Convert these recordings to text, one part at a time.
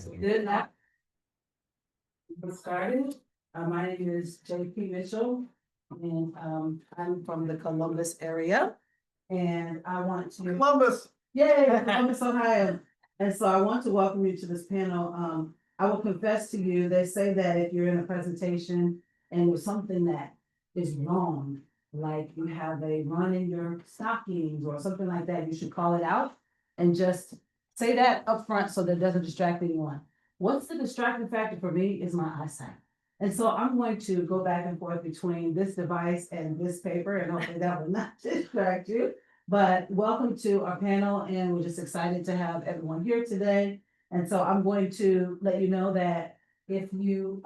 Good night. Get started. My name is J.P. Mitchell, and I'm from the Columbus area. And I want to. Columbus. Yay, Columbus, Ohio. And so I want to welcome you to this panel. I will confess to you, they say that if you're in a presentation and there's something that is wrong, like you have a run in your stockings or something like that, you should call it out and just say that up front so that it doesn't distract anyone. What's the distracting factor for me is my eyesight. And so I'm going to go back and forth between this device and this paper, and hopefully that will not distract you. But welcome to our panel, and we're just excited to have everyone here today. And so I'm going to let you know that if you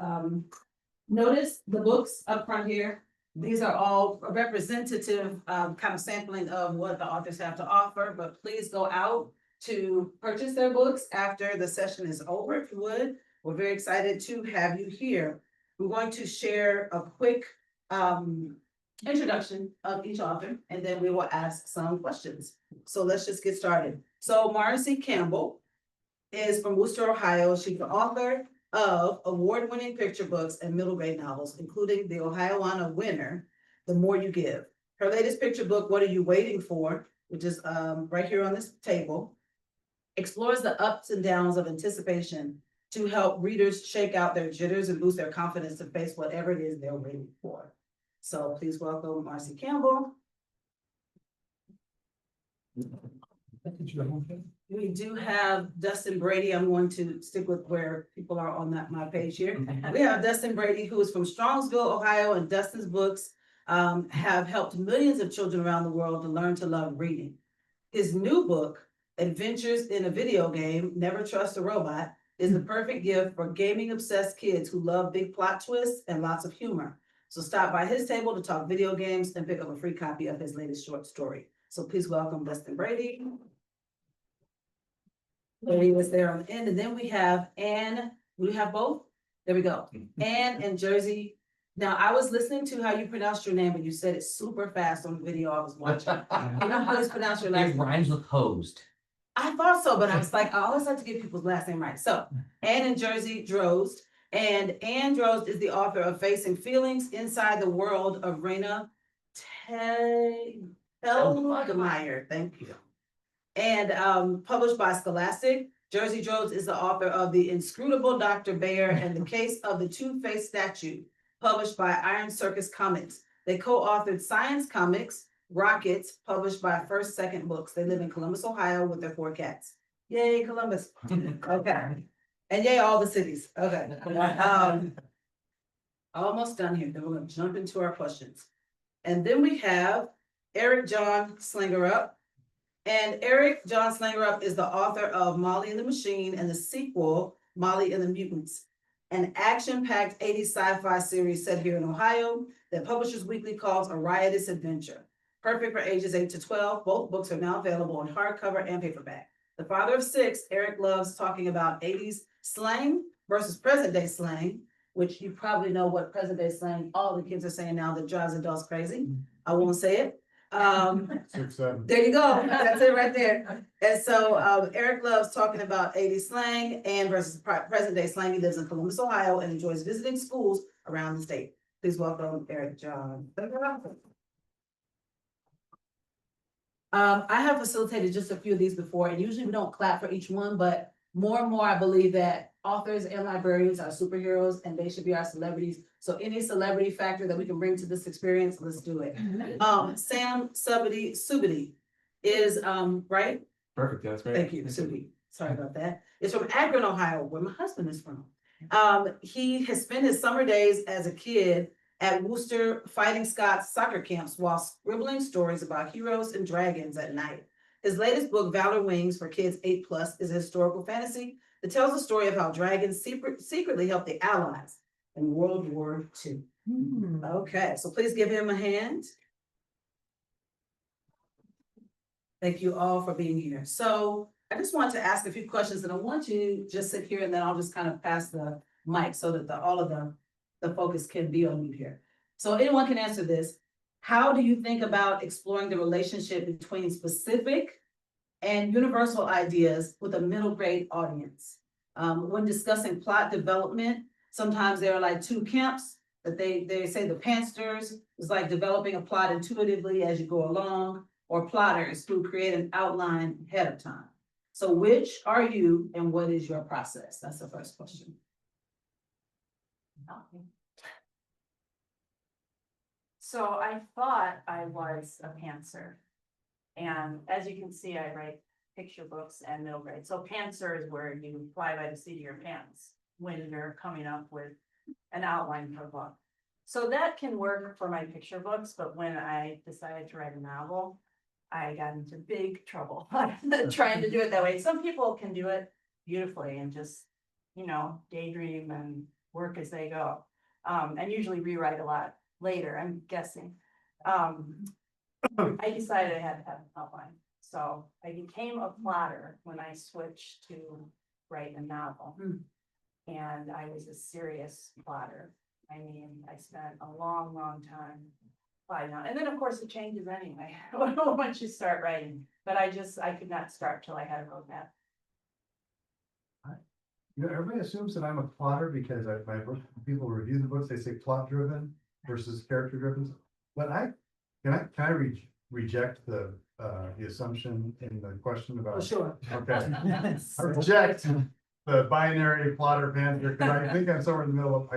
notice the books up front here, these are all a representative kind of sampling of what the authors have to offer, but please go out to purchase their books after the session is over, if you would. We're very excited to have you here. We're going to share a quick introduction of each author, and then we will ask some questions. So let's just get started. So Marcy Campbell is from Worcester, Ohio. She's the author of award-winning picture books and middle grade novels, including the Ohioana winner, The More You Give. Her latest picture book, What Are You Waiting For?, which is right here on this table, explores the ups and downs of anticipation to help readers shake out their jitters and boost their confidence to face whatever it is they're waiting for. So please welcome Marcy Campbell. We do have Dustin Brady. I'm going to stick with where people are on my page here. We have Dustin Brady, who is from Strongsville, Ohio, and Dustin's books have helped millions of children around the world to learn to love reading. His new book, Adventures in a Video Game, Never Trust a Robot, is the perfect gift for gaming-obsessed kids who love big plot twists and lots of humor. So stop by his table to talk video games and pick up a free copy of his latest short story. So please welcome Dustin Brady. There he was there on the end. And then we have Anne. We have both? There we go. Anne and Jerzy. Now, I was listening to how you pronounced your name, but you said it super fast on the video I was watching. You know how to pronounce your last It name? rhymes with hosed. I thought so, but I was like, I always have to get people's last name right. So Anne and Jerzy Drozd. And Anne Drozd is the author of Facing Feelings Inside the World of Raina Telgemeier. Thank you. And published by Scholastic. Jerzy Drozd is the author of The Inscrutable Dr. Bear and The Case of the Two-Faced Statue, published by Iron Circus Comics. They co-authored Science Comics, Rockets, published by First Second Books. They live in Columbus, Ohio with their 4 cats. Yay, Columbus. Okay. And yay, all the cities. Okay. Almost done here. Then we're going to jump into our questions. And then we have Erik Jon Slangerup. And Erik Jon Slangerup is the author of Molly and the Machine and the sequel, Molly and the Mutants, an action-packed 80s sci-fi series set here in Ohio that Publishers Weekly calls a riotous adventure. Perfect for ages 8 to 12. Both books are now available in hardcover and paperback. The father of 6, Erik loves talking about 80s slang versus present day slang, which you probably know what present day slang all the kids are saying now that drives adults crazy. I won't say it. 6, 7. There you go. That's it right there. And so Erik loves talking about 80s slang and versus present day slang. He lives in Columbus, Ohio, and enjoys visiting schools around the state. Please welcome Erik Jon. I have facilitated just a few of these before, and usually we don't clap for each one, but more and more I believe that authors and librarians are superheroes and they should be our celebrities. So any celebrity factor that we can bring to this experience, let's do it. Sam Subity is right? Perfect, that's great. Thank you, Subity. Sorry about that. It's from Akron, Ohio, where my husband is from. He has spent his summer days as a kid at Worcester Fighting Scots soccer camps while scribbling stories about heroes and dragons at night. His latest book, Valor Wings, for kids 8+, is a historical fantasy that tells the story of how dragons secretly helped the Allies in World War II. Okay, so please give him a hand. Thank you all for being here. So I just want to ask a few questions, and I want you to just sit here, and then I'll just kind of pass the mic so that all of the focus can be on you here. So anyone can answer this. How do you think about exploring the relationship between specific and universal ideas with a middle grade audience? When discussing plot development, sometimes there are like two camps, that they say the pantsers is like developing a plot intuitively as you go along, or plotters who create an outline ahead of time. So which are you and what is your process? That's the first question. So I thought I was a pantser. And as you can see, I write picture books and middle grade. So pantser is where you fly by the seat of your pants when you're coming up with an outline for a book. So that can work for my picture books, but when I decided to write a novel, I got into big trouble trying to do it that way. Some people can do it beautifully and just, you know, daydream and work as they go. And usually rewrite a lot later, I'm guessing. I decided I had to have an outline. So I became a plotter when I switched to write a novel. And I was a serious plotter. I mean, I spent a long, long time plotting out. And then of course it changes anyway, once you start writing. But I could not start till I had a roadmap. You know, everybody assumes that I'm a plotter because my book, people review the books, they say plot driven versus character driven. But can I reject the assumption in the question about? For sure. Okay. I reject the binary plotter pantser because I think I'm somewhere in the middle of,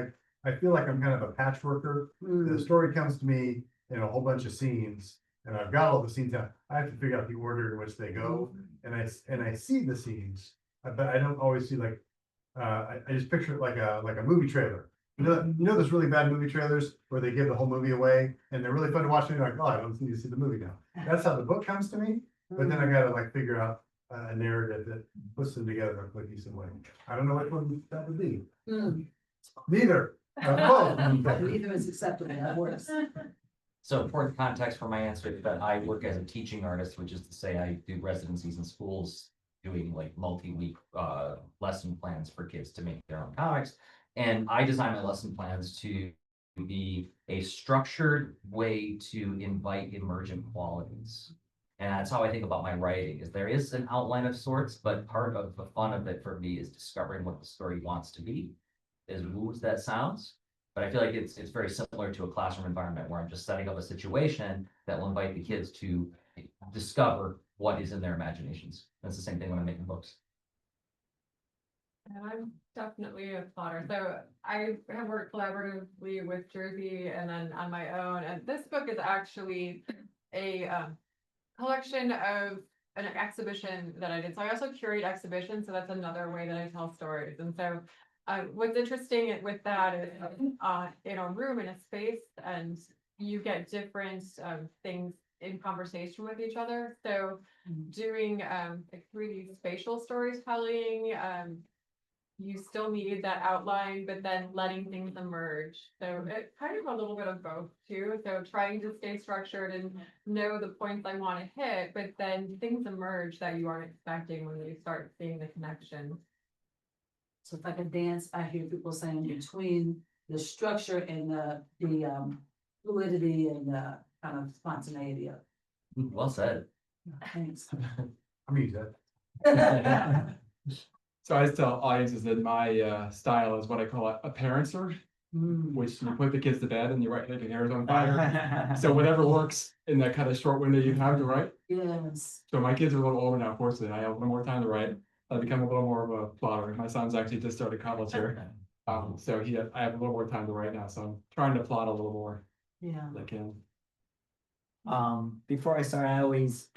I feel like I'm kind of a patchworker. The story comes to me in a whole bunch of scenes and I've got all the scenes down. I have to figure out the order in which they go. And I see the scenes, but I don't always see like, I just picture it like a movie trailer. You know those really bad movie trailers where they give the whole movie away and they're really fun to watch and you're like, oh, I don't need to see the movie now. That's how the book comes to me. But then I gotta like figure out a narrative that puts them together in a cohesive way. I don't know which one that would be. Neither. Both. Neither is acceptable, that works. So for context for my answer, that I work as a teaching artist, which is to say I do residencies in schools, doing like multi-week lesson plans for kids to make their own comics. And I design my lesson plans to be a structured way to invite emergent qualities. And that's how I think about my writing, is there is an outline of sorts, but part of the fun of it for me is discovering what the story wants to be, as rude as that sounds. But I feel like it's very similar to a classroom environment where I'm just setting up a situation that will invite the kids to discover what is in their imaginations. That's the same thing when I'm making books. And I'm definitely a plotter. So I have worked collaboratively with Jerzy and then on my own. And this book is actually a collection of an exhibition that I did. So I also curate exhibitions. So that's another way that I tell stories. And so what's interesting with that is in a room, in a space, and you get different things in conversation with each other. So doing like 3D spatial storytelling, you still need that outline, but then letting things emerge. So it's kind of a little bit of both too. So trying to stay structured and know the points I want to hit, but then things emerge that you aren't expecting when you start seeing the connection. So it's like a dance, I hear people saying, between the structure and the fluidity and the kind of spontaneity of it. Well said. Thanks. I mean, that. So I just tell audiences that my style is what I call a parentser, which you put the kids to bed and you write like your hair's on fire. So whatever works in that kind of short window you have to write. Yes. So my kids are a little older now, fortunately. I have a little more time to write. I become a little more of a plotter. My son's actually just started college here. So I have a little more time to write now. So I'm trying to plot a little more Yeah. as I can. Before I start, I always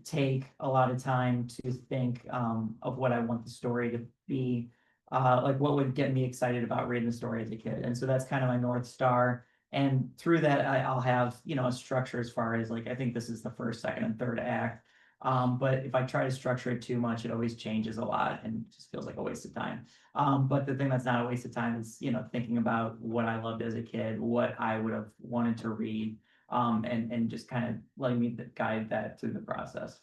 take a lot of time to think of what I want the story to be, like what would get me excited about reading the story as a kid. And so that's kind of my North Star. And through that, I'll have, a structure as far as like, I think this is the first, second, and third act. But if I try to structure it too much, it always changes a lot and it just feels like a waste of time. But the thing that's not a waste of time is, thinking about what I loved as a kid, what I would have wanted to read. And just kind of letting me guide that through the process.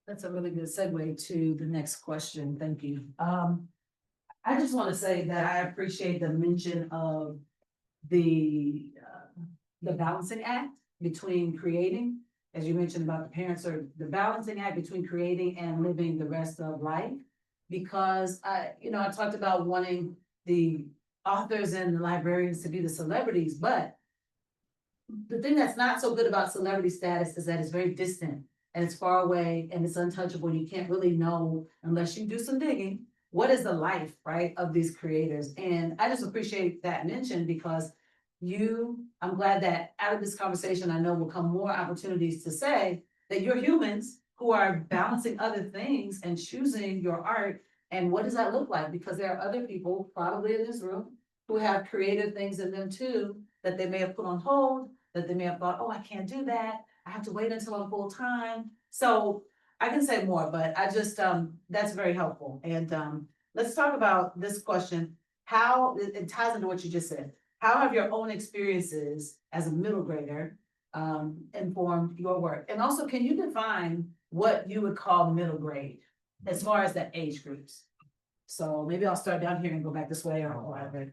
That's a really good segue to the next question. Thank you. I just want to say that I appreciate the mention of the balancing act between creating, as you mentioned about the parents, or the balancing act between creating and living the rest of life. because I talked about wanting the authors and the librarians to be the celebrities, but the thing that's not so good about celebrity status is that it's very distant and it's far away and it's untouchable. You can't really know unless you do some digging. What is the life, right, of these creators? And I just appreciate that mention because I'm glad that out of this conversation, I know will come more opportunities to say that you're humans who are balancing other things and choosing your art. And what does that look like? Because there are other people probably in this room who have creative things in them too, that they may have put on hold, that they may have thought, oh, I can't do that. I have to wait until I'm full time. So I can say more, but I just, that's very helpful. And let's talk about this question. How, it ties into what you just said. How have your own experiences as a middle grader informed your work? And also, can you define what you would call middle grade as far as the age groups? So maybe I'll start down here and go back this way or whatever.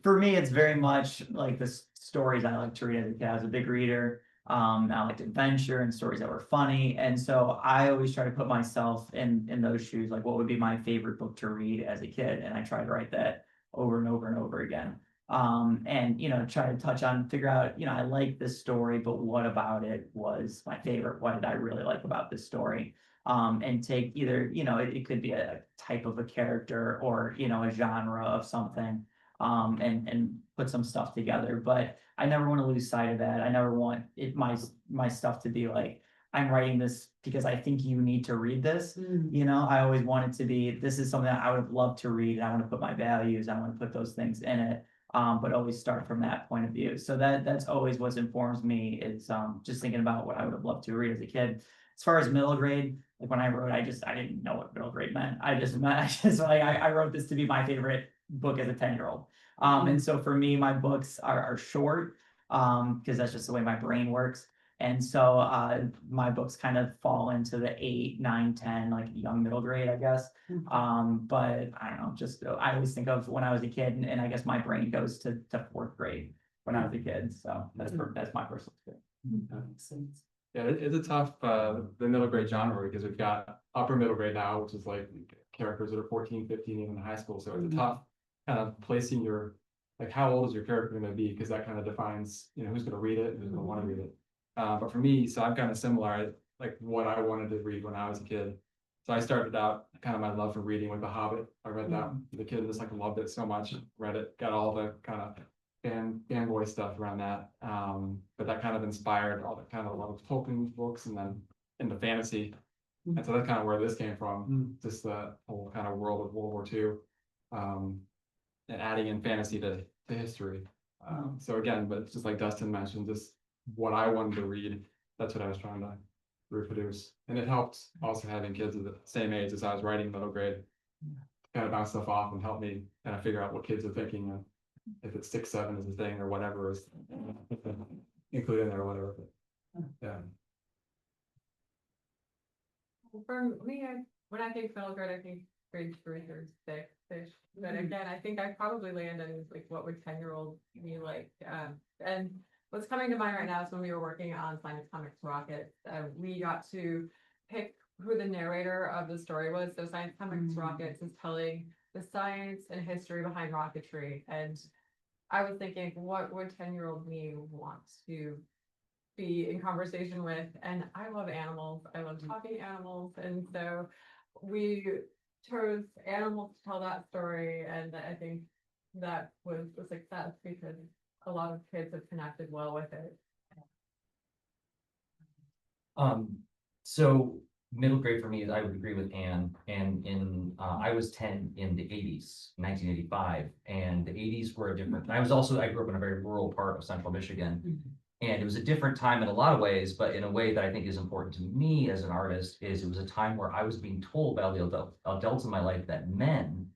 For me, it's very much like the stories I like to read as a kid. I was a big reader. I liked adventure and stories that were funny. And so I always try to put myself in those shoes, like what would be my favorite book to read as a kid. And I try to write that over and over and over again. And, try to figure out, I like this story, but what about it was my favorite? What did I really like about this story? And take either, it could be a type of a character or, a genre of something. And put some stuff together, but I never want to lose sight of that. I never want my stuff to be like, I'm writing this because I think you need to read this. I always want it to be, this is something that I would love to read. And I want to put my values, I want to put those things in it. But always start from that point of view. So that's always what informs me is just thinking about what I would have loved to read as a kid. As far as middle grade, like when I wrote, I didn't know what middle grade meant. I wrote this to be my favorite book as a 10-year-old. And so for me, my books are short because that's just the way my brain works. And so my books kind of fall into the 8, 9, 10, like young middle grade, I guess. But I don't know, just I always think of when I was a kid, and I guess my brain goes to 4th grade when I was a kid. So that's my personal experience. Yeah, it's a tough the middle grade genre because we've got upper middle grade now, which is like characters that are 14, 15, even in high school. So it's a tough kind of placing your, like, how old is your character going to be? Because that kind of defines, who's going to read it and who's going to want to read it. But for me, so I'm kind of similar, like what I wanted to read when I was a kid. So I started out kind of my love for reading with The Hobbit. I read that as a kid, just like loved it so much, read it, got all the kind of fanboy stuff around that. But that kind of inspired all the kind of a lot of Tolkien books and then into fantasy. And so that's kind of where this came from, just the whole kind of world of World War II. And adding in fantasy to history. So again, but it's just like Dustin mentioned, just what I wanted to read, that's what I was trying to reproduce. And it helped also having kids of the same age as I was writing middle grade, kind of bounce stuff off and help me kind of figure out what kids are thinking, and if it's 6, 7 is the thing or whatever is included in there or whatever. But, yeah. For me, when I think middle grade, I think grade 3 or 6-ish. But again, I think I probably land in like what would 10-year-old be like. And what's coming to mind right now is when we were working on Science Comics Rockets, we got to pick who the narrator of the story was. So Science Comics Rockets is telling the science and history behind rocketry. And I was thinking, what would 10-year-old me want to be in conversation with? And I love animals. I love talking animals. And so we chose animals to tell that story, and I think that was a success because a lot of kids have connected well with it. So middle grade for me is, I would agree with Anne, and I was 10 in the 80s, 1985, and the 80s were a different. I grew up in a very rural part of central Michigan. And it was a different time in a lot of ways, but in a way that I think is important to me as an artist is it was a time where I was being told by the adults in my life that men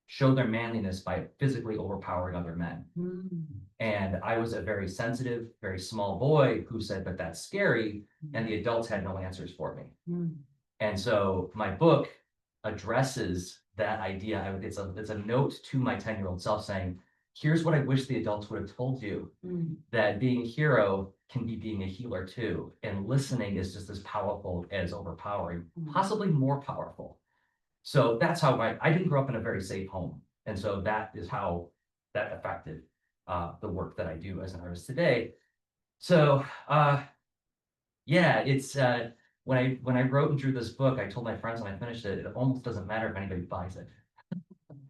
show their manliness by physically overpowering other men. And I was a very sensitive, very small boy who said, but that's scary. And the adults had no answers for me. And so my book addresses that idea. It's a note to my 10-year-old self saying, here's what I wish the adults would have told you, that being a hero can be being a healer too. And listening is just as powerful as overpowering, possibly more powerful. So that's how I didn't grow up in a very safe home. And so that is how that affected the work that I do as an artist today. So yeah, it's when I wrote and drew this book, I told my friends when I finished it, it almost doesn't matter if anybody buys it.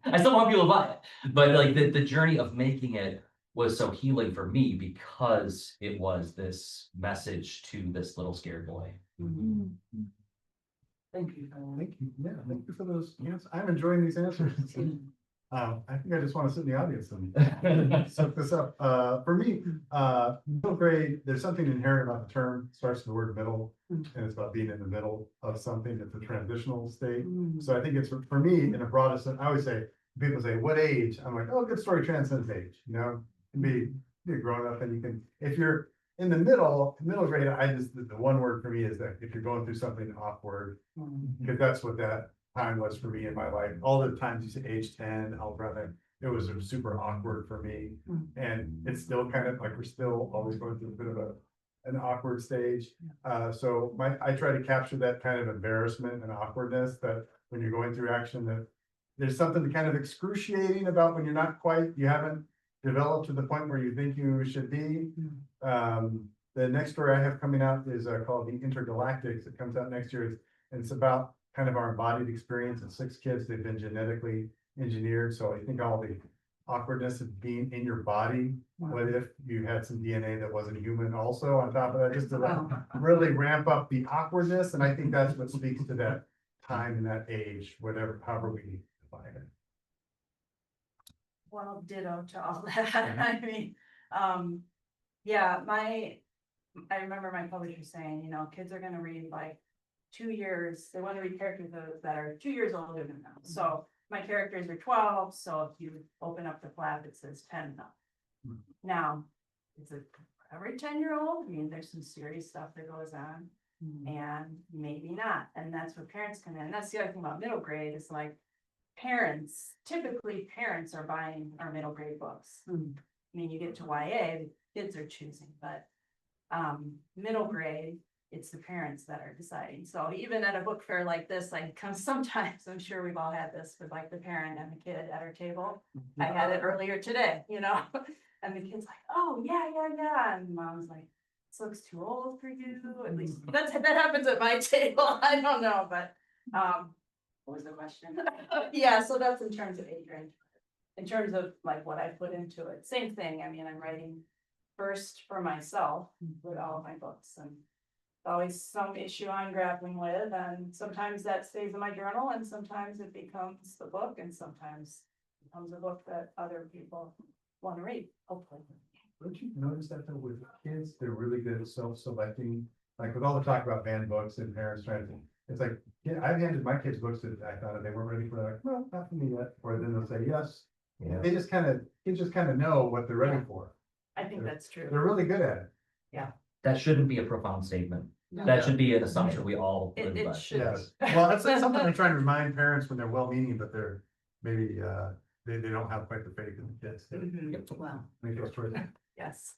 I still want people to buy it, but like the journey of making it was so healing for me because it was this message to this little scared boy. Thank you. Thank you. Yeah, thank you for those. Yes, I'm enjoying these answers. I think I just want to sit in the audience and soak this up. For me, middle grade, there's something inherent about the term, starts with the word middle, and it's about being in the middle of something. It's a transitional state. So I think it's for me in a broader sense. I always say, people say, what age? I'm like, oh, good story transcends age. You know, you can be grown up and you can, if you're in the middle grade, the one word for me is that if you're going through something awkward, because that's what that time was for me in my life. All the times you say age 10, it was super awkward for me. And it's still kind of like we're still always going through a bit of an awkward stage. So I try to capture that kind of embarrassment and awkwardness that when you're going through action, that there's something kind of excruciating about when you haven't developed to the point where you think you should be. The next story I have coming out is called The Intergalactics. It comes out next year. It's about kind of our embodied experience of 6 kids. They've been genetically engineered. So I think all the awkwardness of being in your body, what if you had some DNA that wasn't human also on top of that, just to really ramp up the awkwardness. And I think that's what speaks to that time and that age, however we define it. Well, ditto to all that. I mean, yeah, I remember my publisher saying, you know, kids are gonna read like 2 years, they want to read characters that are 2 years older than them. So my characters are 12, so if you open up the flap, it says 10 now. Now, it's every 10-year-old, I mean, there's some serious stuff that goes on, and maybe not. And that's where parents come in. And that's the other thing about middle grade, is like typically parents are buying our middle grade books. I mean, you get to YA, the kids are choosing, but middle grade, it's the parents that are deciding. So even at a book fair like this, I come sometimes, I'm sure we've all had this with like the parent and the kid at our table. I had it earlier today, you know, and the kid's like, oh, yeah. And mom's like, this looks too old for you. At least that happens at my table. I don't know, but what was the question? Yeah, so that's in terms of age range. In terms of like what I put into it, same thing. I mean, I'm writing first for myself with all of my books, and always some issue I'm grappling with, and sometimes that stays in my journal, and sometimes it becomes the book, and sometimes it becomes a book that other people want to read, hopefully. Don't you notice that though with kids, they're really good at self-selecting, like with all the talk about banned books and parents trying to, it's like, yeah, I've handed my kids books that I thought they weren't ready for, like, no, not for me yet, or then they'll say yes. Yeah. Kids just kind of know what they're ready for. I think that's true. They're really good at it. That shouldn't be a profound statement. No. That should be an assumption we all It live by. should. Yes, well, that's something I'm trying to remind parents when they're well-meaning, but they're maybe, they don't have quite the faith in the kids. Wow. Make those choices. Yes.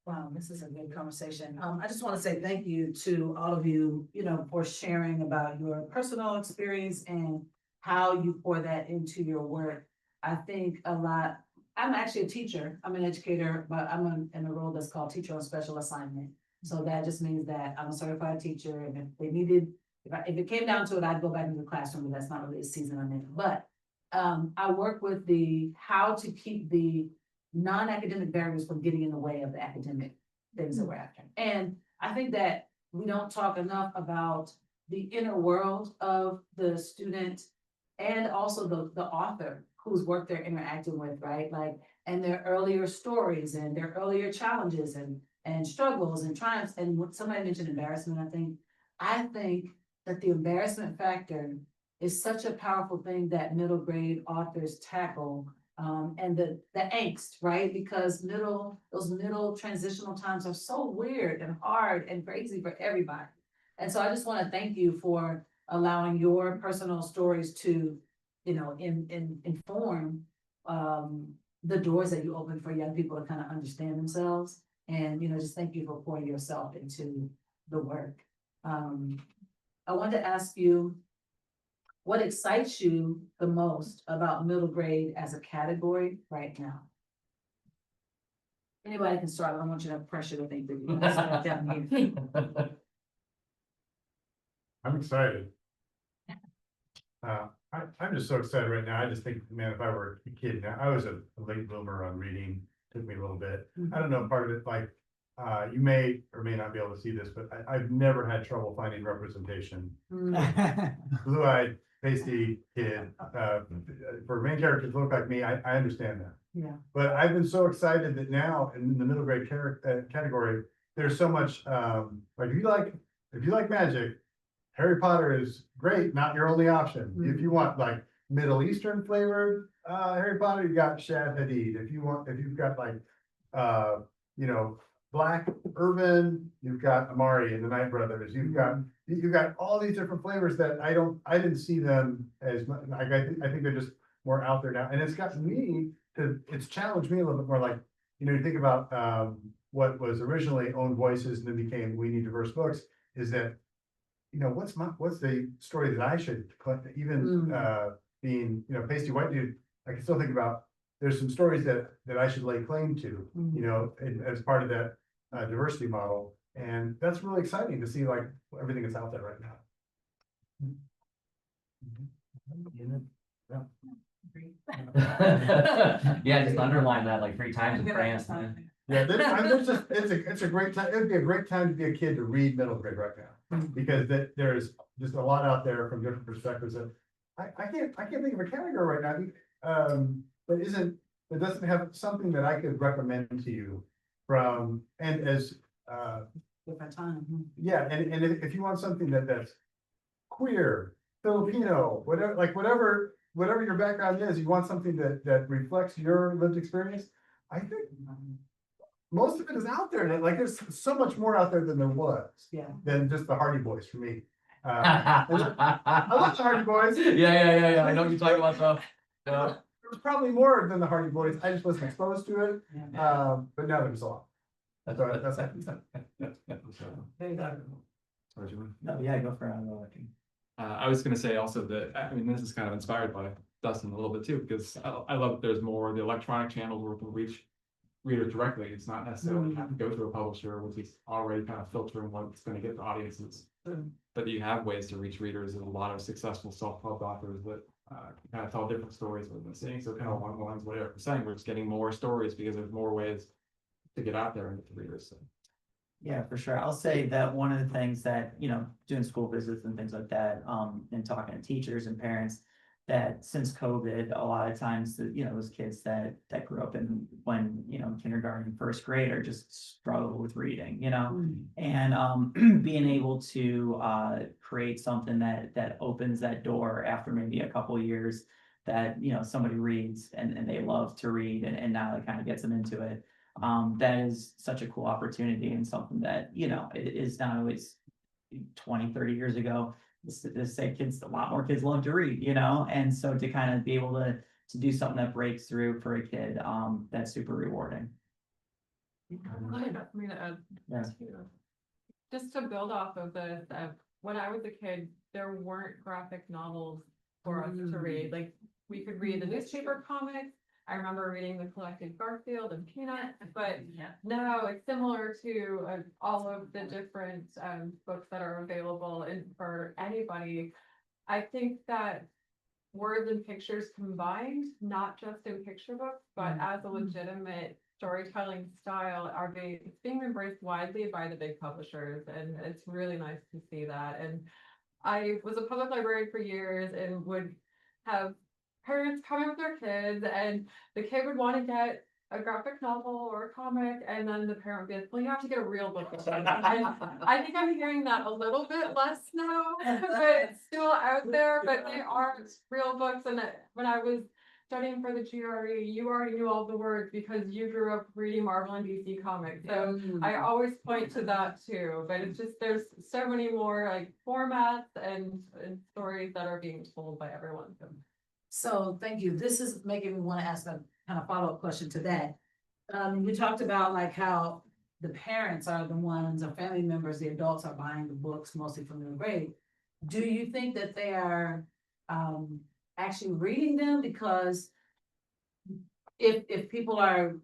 Wow, this is a good conversation. I just want to say thank you to all of you, you know, for sharing about your personal experience and how you pour that into your work. I think a lot, I'm actually a teacher, I'm an educator, but I'm in a role that's called teacher on special assignment. So that just means that I'm a certified teacher, and if they needed, if it came down to it, I'd go back into the classroom, but that's not really the season I'm in. But I work with how to keep the non-academic barriers from getting in the way of the academic things that we're after. And I think that we don't talk enough about the inner world of the student and also the author whose work they're interacting with, right? Like, and their earlier stories and their earlier challenges and struggles and triumphs. And what somebody mentioned embarrassment, I think that the embarrassment factor is such a powerful thing that middle grade authors tackle. And the angst, right? Because those middle transitional times are so weird and hard and crazy for everybody. And so I just want to thank you for allowing your personal stories to, you know, inform the doors that you open for young people to kind of understand themselves. And, you know, just thank you for pouring yourself into the work. I wanted to ask you, what excites you the most about middle grade as a category right now? Anybody can start. I don't want you to have pressure to think that you're gonna start down here. I'm excited. I'm just so excited right now. I just think, man, if I were a kid now, I was a late bloomer on reading, took me a little bit. I don't know, part of it, like, you may or may not be able to see this, but I've never had trouble finding representation. Blue-eyed, pasty kid, for main characters to look like me, I understand that. Yeah. But I've been so excited that now in the middle grade category, there's so much, like if you like magic, Harry Potter is great, not your only option. If you want like Middle Eastern flavored Harry Potter, you've got Shad Hadid. If you've got like you know, Black urban, you've got Amari and the Night Brothers. You've got all these different flavors that I didn't see them as much. Like I think they're just more out there now, and it's gotten me to it's challenged me a little bit more. Like, you know, you think about what was originally Own Voices and then became We Need Diverse Books. Is that, you know, what's the story that I should even being, you know, pasty white dude, I can still think about there's some stories that I should lay claim to, you know, as part of that diversity model. And that's really exciting to see, like, everything that's out there right now. Yeah, just underline that like 3 times in France. Yeah, it's a great time. It'd be a great time to be a kid to read middle grade right now, because there's just a lot out there from different perspectives that I can't think of a category right now that doesn't have something that I could recommend to you from, and as Different time. yeah, and if you want something that's queer, Filipino, whatever your background is, you want something that reflects your lived experience, I think most of it is out there. Like, there's so much more out there than there was. Yeah. Than just the Hardy Boys for me. I love the Hardy Boys. Yeah. I know what you're talking about though. Yeah. There was probably more than the Hardy Boys. I just wasn't exposed to it. But now there's a lot. That's No, yeah, go for it. I was gonna say also that, I mean, this is kind of inspired by Dustin a little bit too, because I love that there's more the electronic channels where we can reach readers directly. It's not necessarily have to go through a publisher, which is already kind of filtering what's going to get to audiences. But you have ways to reach readers, and a lot of successful self-help authors that kind of tell different stories than the same. So kind of along the lines of what Erik was saying, we're just getting more stories because there's more ways to get out there and get to readers. So. Yeah, for sure. I'll say that one of the things that, you know, doing school visits and things like that, and talking to teachers and parents, that since COVID, a lot of times, you know, those kids that grew up in when, you know, kindergarten, first grade are just struggle with reading, you know, and being able to create something that opens that door after maybe a couple years that, you know, somebody reads and they love to read and now it kind of gets them into it. That is such a cool opportunity and something that, you know, it is not always 20, 30 years ago. This say kids, a lot more kids love to read, you know, and so to kind of be able to do something that breaks through for a kid, that's super rewarding. Yeah. Just to build off of this, when I was a kid, there weren't graphic novels for us to read. Like, we could read the newspaper comics. I remember reading the collected Garfield and Peanuts, but now it's similar to all of the different books that are available and for anybody. I think that words and pictures combined, not just in picture books, but as a legitimate storytelling style, it's being embraced widely by the big publishers, and it's really nice to see that. And I was a public librarian for years and would have parents coming with their kids, and the kid would want to get a graphic novel or a comic, and then the parent would be like, well, you have to get a real book. And I think I'm hearing that a little bit less now, but it's still out there, but they are real books. And when I was studying for the GRE, you already knew all the words because you grew up reading Marvel and DC comics. So I always point to that too, but it's just, there's so many more like formats and stories that are being told by everyone. So thank you. This is making me want to ask a kind of follow-up question to that. You talked about like how the parents are the ones, or family members, the adults are buying the books mostly from middle grade. Do you think that they are actually reading them, because if people are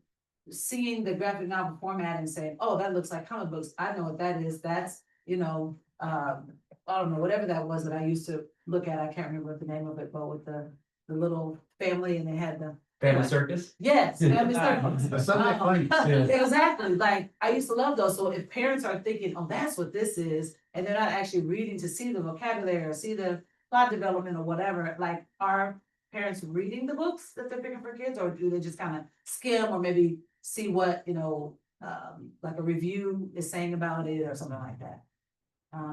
seeing the graphic novel format and saying, oh, that looks like comic books, I know what that is, that's, I don't know, whatever that was that I used to look at, I can't remember the name of it, but with the little family and they had the. Family circus? Yes, family circus. The Sunday Funnies. Exactly, like, I used to love those, so if parents are thinking, oh, that's what this is, and they're not actually reading to see the vocabulary or see the plot development or whatever, like, are parents reading the books that they're picking for kids, or do they just kind of skim or maybe see what, like a review is saying about it or something like that?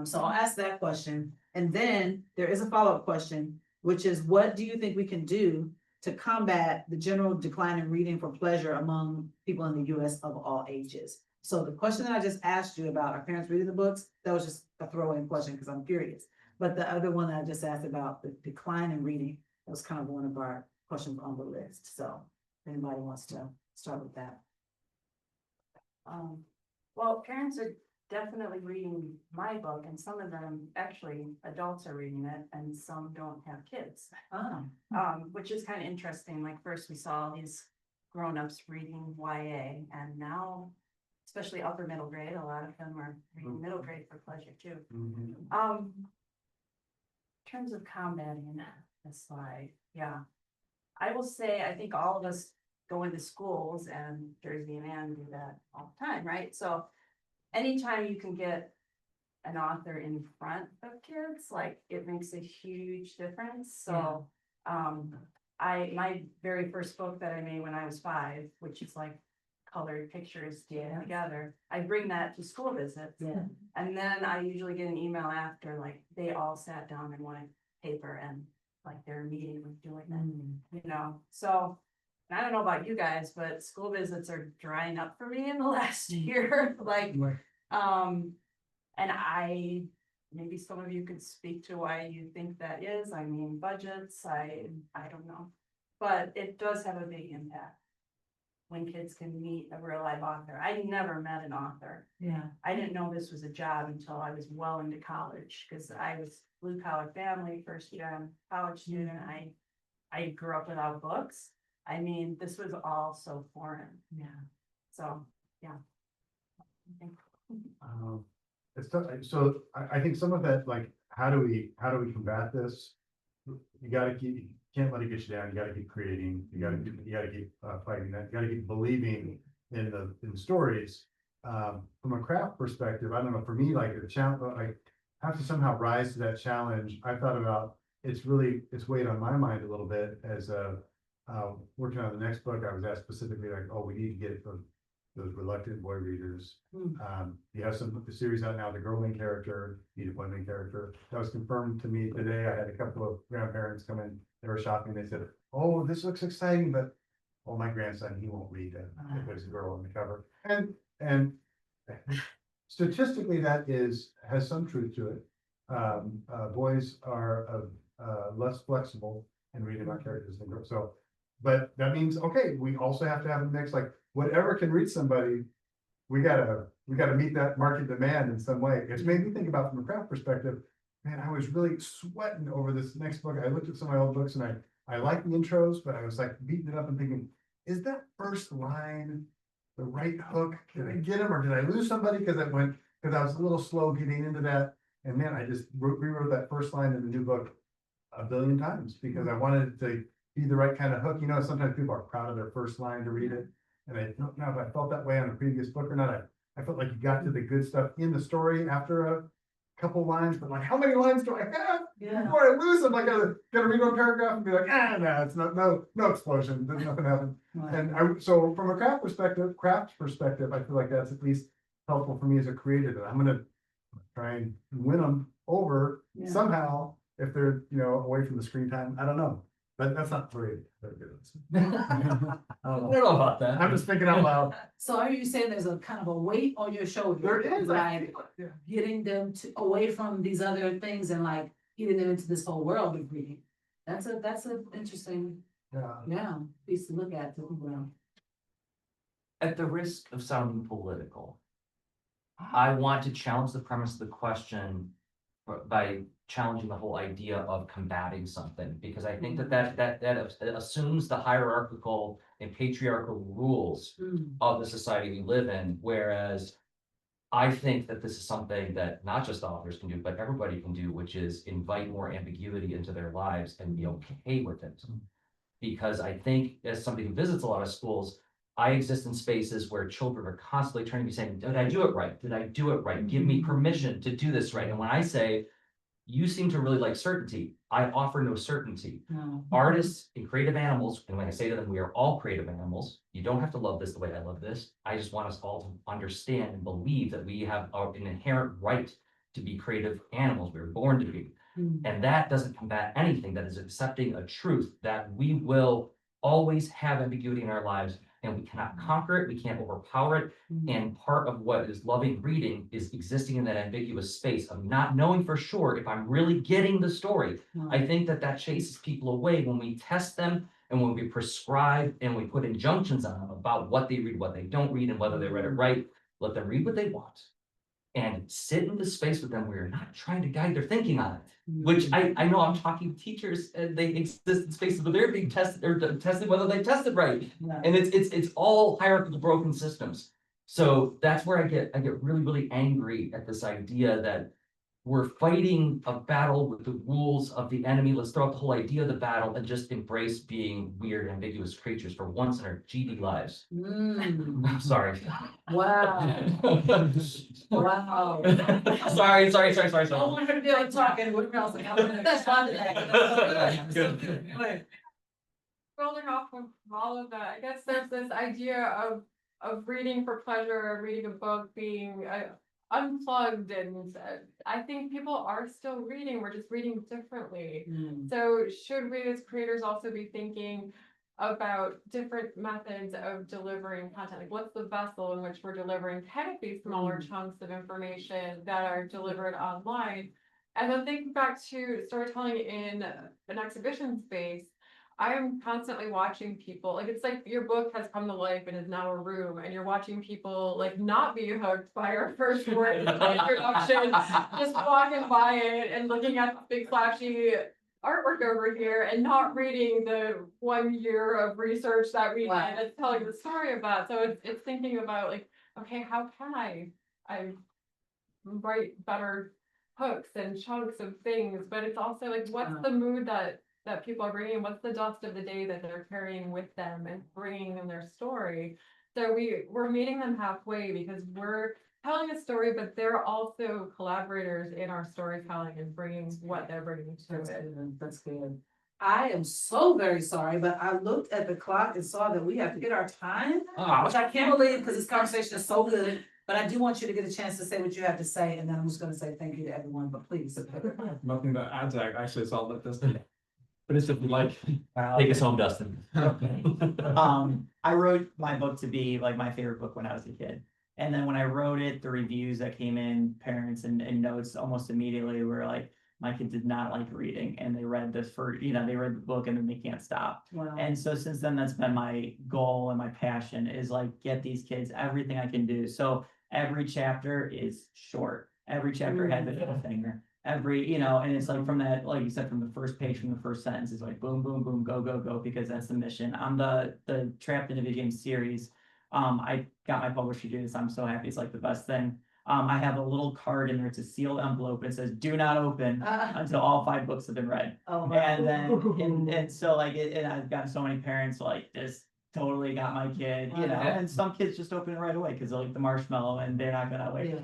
So I'll ask that question, and then there is a follow-up question, which is, what do you think we can do to combat the general decline in reading for pleasure among people in the US of all ages? So the question that I just asked you about, are parents reading the books? That was just a throw-in question because I'm curious. But the other one that I just asked about the decline in reading, that was kind of one of our questions on the list. So if anybody wants to start with that. Well, parents are definitely reading my book, and some of them, actually, adults are reading it, and some don't have kids. Which is kind of interesting. Like, first we saw these grown-ups reading YA, and now, especially upper middle grade, a lot of them are reading middle grade for pleasure too. In terms of combating this slide, yeah, I will say, I think all of us go into schools, and Jerzy and Anne do that all the time, right? So anytime you can get an author in front of kids, like, it makes a huge difference. So, my very first book that I made when I was 5, which is like colored pictures together, I bring that to school visits. And then I usually get an email after, like, they all sat down and wanted paper, and like they're immediately doing that, So, and I don't know about you guys, but school visits are drying up for me in the last year. Like, and maybe some of you could speak to why you think that is. I mean, budgets, I don't know, but it does have a big impact when kids can meet a real live author. I never met an author. I didn't know this was a job until I was well into college, because I was blue collar family, first year college student. I grew up without books. I mean, this was all so foreign. So, yeah. It's tough. So I think some of that, like, how do we combat this? You can't let it get you down. You gotta keep creating. You gotta keep fighting that. You gotta keep believing in the stories. From a craft perspective, I don't know, for me, like, the challenge, I have to somehow rise to that challenge. I thought about, it's weighed on my mind a little bit as working on the next book. I was asked specifically, like, oh, we need to get it from those reluctant boy readers. You have the series out now, the girl main character, the boy main character. That was confirmed to me today. I had a couple of grandparents come in, they were shopping, they said, oh, this looks exciting, but my grandson, he won't read it if there's a girl on the cover. And statistically, that has some truth to it. Boys are less flexible in reading about characters than girls. So, but that means, okay, we also have to have a mix, like, whatever can reach somebody, we gotta meet that market demand in some way. It's made me think about, from a craft perspective, man, I was really sweating over this next book. I looked at some of my old books, and I liked the intros, but I was like beating it up and thinking, is that first line the right hook? Did I get him, or did I lose somebody? Because I was a little slow getting into that. And man, I just rewrote that first line in the new book a billion times, because I wanted it to be the right kind of hook. Sometimes people are proud of their first line to read it. And I don't know if I felt that way on a previous book or not. I felt like you got to the good stuff in the story after a couple lines, but like, how many lines do I have before I lose them? I gotta read one paragraph and be like, no, it's not, no explosion, there's nothing happened. And so from a craft perspective, I feel like that's at least helpful for me as a creator, that I'm gonna try and win them over somehow if they're, away from the screen time. I don't know. But that's not very good. I don't know about that. I'm just thinking out loud. So are you saying there's a kind of a weight on your shoulder? There is, like getting them away from these other things and like getting them into this whole world of reading. That's an interesting piece to look at. At the risk of sounding political, I want to challenge the premise of the question. by challenging the whole idea of combating something, because I think that assumes the hierarchical and patriarchal rules of the society we live in, whereas I think that this is something that not just authors can do, but everybody can do, which is invite more ambiguity into their lives and be okay with it. Because I think, as somebody who visits a lot of schools, I exist in spaces where children are constantly trying to be saying, did I do it right? Did I do it right? Give me permission to do this right. And when I say, you seem to really like certainty, I offer no certainty. Artists and creative animals, and when I say to them, we are all creative animals. You don't have to love this the way I love this. I just want us all to understand and believe that we have an inherent right to be creative animals. We were born to be. And that doesn't combat anything. That is accepting a truth that we will always have ambiguity in our lives, and we cannot conquer it, we can't overpower it. And part of what is loving reading is existing in that ambiguous space of not knowing for sure if I'm really getting the story. I think that chases people away when we test them and when we prescribe and we put injunctions on them about what they read, what they don't read, and whether they read it right. Let them read what they want and sit in the space with them where you're not trying to guide their thinking on it. Which I know I'm talking to teachers and they exist in spaces where they're being tested or tested whether they tested right. And it's all hierarchical broken systems. So that's where I get really, really angry at this idea that we're fighting a battle with the rules of the enemy. Let's throw out the whole idea of the battle and just embrace being weird, ambiguous creatures for once in our GD lives. I'm sorry. Wow. Wow. Sorry. I want her to be able to talk and what else? That's fine. Building off of all of that, I guess there's this idea of reading for pleasure, reading a book, being unplugged, and I think people are still reading, we're just reading differently. So should we as creators also be thinking about different methods of delivering content? Like, what's the vessel in which we're delivering? Can it be smaller chunks of information that are delivered online? And then thinking back to storytelling in an exhibition space, I am constantly watching people, like, it's like your book has come to life and is now a room, and you're watching people like not be hooked by our first word introduction, just walking by it and looking at the big flashy artwork over here and not reading the 1 year of research that we did and telling the story about. So it's thinking about, like, okay, how can I write better hooks and chunks of things, but it's also like, what's the mood that people are bringing, what's the dust of the day that they're carrying with them and bringing in their story. So we're meeting them halfway because we're telling a story, but they're also collaborators in our storytelling and bringing what they're bringing to it. That's good. I am so very sorry, but I looked at the clock and saw that we have to get our time, which I can't believe because this conversation is so good. But I do want you to get a chance to say what you have to say, and then I'm just gonna say thank you to everyone, but please. Nothing to add to that, actually, so I'll let this finish if you like. Take us home, Dustin. Okay. I wrote my book to be like my favorite book when I was a kid. And then when I wrote it, the reviews that came in, parents and notes almost immediately were like, my kid did not like reading, and they read this they read the book and then they can't stop. Wow. And so since then, that's been my goal and my passion is like, get these kids everything I can do. So every chapter is short. Every chapter has a cliffhanger. And it's like from that, like you said, from the first page, from the first sentence, is like boom, boom, boom, go, go, go, because that's the mission. On the Trapped in a Video Game series, I got my publisher to do this. I'm so happy. It's like the best thing. I have a little card in there. It's a sealed envelope. It says, "Do not open until all 5 books have been read." Oh, And then, and so like, and I've gotten so many parents like this. Totally got my kid, and some kids just open it right away because they like the marshmallow and they're not gonna wait. Yeah.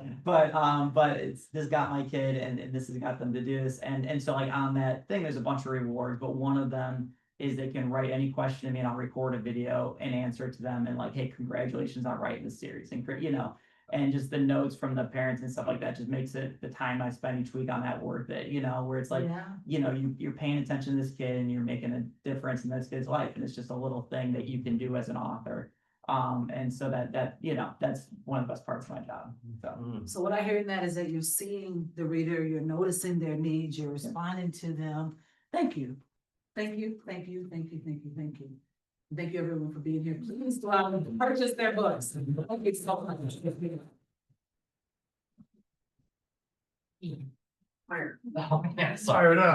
But it's this got my kid and this has got them to do this. And so like on that thing, there's a bunch of rewards, but one of them is they can write any question to me and I'll record a video and answer it to them and like, hey, congratulations on writing this series. And just the notes from the parents and stuff like that just makes it the time I spend each week on that worth it, where it's like, you're paying attention to this kid and you're making a difference in this kid's life. And it's just a little thing that you can do as an author. And so that's one of the best parts of my job. So what I hear in that is that you're seeing the reader, you're noticing their needs, you're responding to them. Thank you. Thank you, thank you, thank you, thank you, thank you. Thank you everyone for being here. Please purchase their books. Thank you so much. Oh, yeah, sorry. Fired up.